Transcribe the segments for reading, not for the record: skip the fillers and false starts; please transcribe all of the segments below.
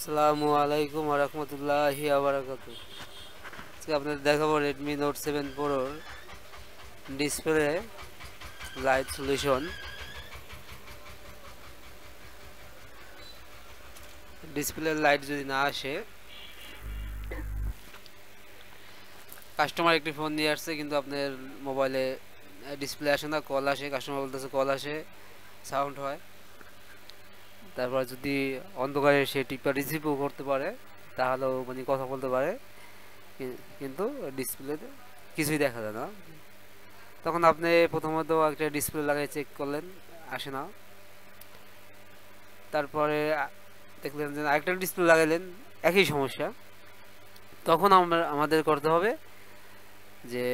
আসসালামু আলাইকুম ওয়া রাহমাতুল্লাহি ওয়া বারাকাতুহু। আজকে আপনাদের দেখাবো Redmi Note 7 Pro display light solution. Display light যদি না আসে, কাস্টমার একটি ফোন নিয়ে আসছে কিন্তু আপনার মোবাইলে ডিসপ্লে আসে না, কল আসে, কাস্টমার বলতেছে কল আসে, সাউন্ড হয়। তারপর যদি অন্ধকারে সে টিপা রিসিভও করতে পারে, তাহলেও মানে কথা বলতে পারে, কিন্তু ডিসপ্লেতে কিছুই দেখা যায় না। তখন আপনি প্রথমত একটা ডিসপ্লে লাগাই চেক করলেন, আসে না। তারপরে দেখলেন যে আরেকটা ডিসপ্লে লাগাইলেন, একই সমস্যা। তখন আমাদের করতে হবে যে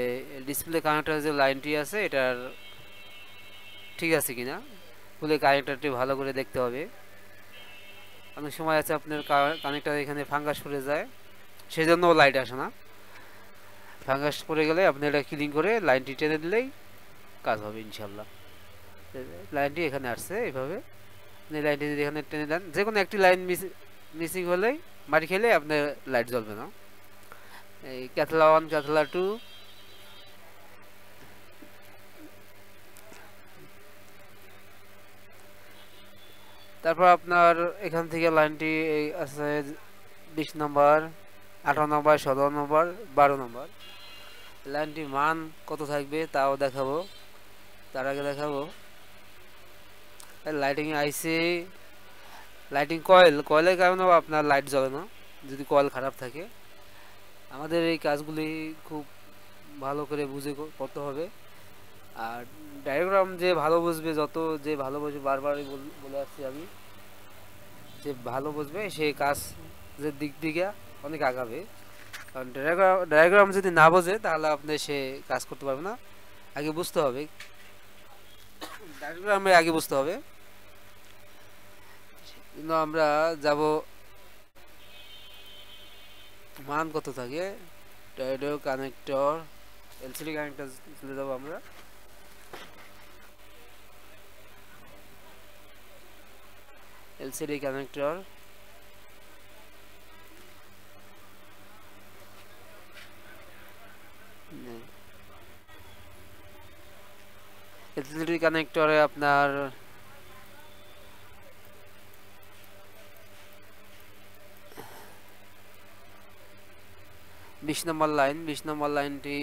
ডিসপ্লে কানেক্টর যে লাইনটি আছে এটার ঠিক আছে কিনা, খুলে কানেক্টরটি ভালো করে দেখতে হবে। অনেক সময় আছে আপনার কানেক্টর এখানে ফাঙ্গাস পড়ে যায়, সেই জন্য লাইট আসে না। ফাঙ্গাস পড়ে গেলে আপনি এটা ক্লিন করে লাইনটি টেনে দিলেই কাজ হবে ইনশাল্লাহ। লাইনটি এখানে আসছে, এইভাবে লাইনটি যদি এখানে টেনে দেন, যে কোনো একটি লাইন মিসিং হলেই, মারি খেলে আপনার লাইট জ্বলবে না। এই ক্যাথলা 1, ক্যাথলা 2, তারপর আপনার এখান থেকে লাইনটি আছে 20 নম্বর, 18 নম্বর, 17 নম্বর, 12 নম্বর। লাইনটির মান কত থাকবে তাও দেখাবো। তার আগে দেখাবো লাইটিং আইসি, লাইটিং কয়েলের কারণেও আপনার লাইট জ্বলে না যদি কয়েল খারাপ থাকে। আমাদের এই কাজগুলি খুব ভালো করে বুঝে করতে হবে। আর ডায়াগ্রাম যে ভালো বুঝবে, যে ভালো বুঝবে, বারবারই বলে আসছি আমি, যে ভালো বুঝবে সেই কাজের দিক দিকে অনেক আগাবে। কারণ ডায়াগ্রাম যদি না বোঝে তাহলে আপনি সে কাজ করতে পারবে না। আগে বুঝতে হবে, ডায়াগ্রামে আগে বুঝতে হবে। কিন্তু আমরা যাব মান কত থাকে, ডায়োড কানেক্টর, এলসিডি কানেক্টর চলে যাবো আমরা। এলসিডি কানেক্টর, এলসিডি কানেক্টরে আপনার 20 নম্বর লাইন, 20 নম্বর লাইনটি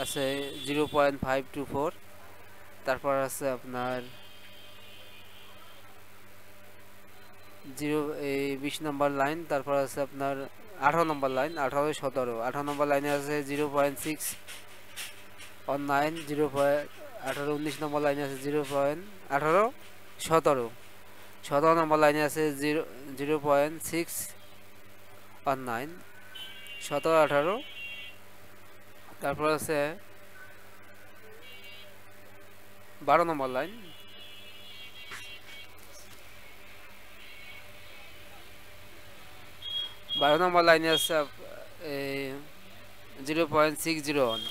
আছে 0.524। তারপর আছে আপনার 20 নম্বর লাইন, তারপর আছে আপনার 18 নম্বর লাইন, 18, 17। 18 নম্বর লাইনে আছে 0.619, 0.18, 19 নম্বর লাইনে আছে 0.18, 17। 17 নম্বর লাইনে আছে 0.619, 17, 18। তারপর আছে 12 নম্বর লাইন, 12 নম্বর লাইনে আছে 0.601।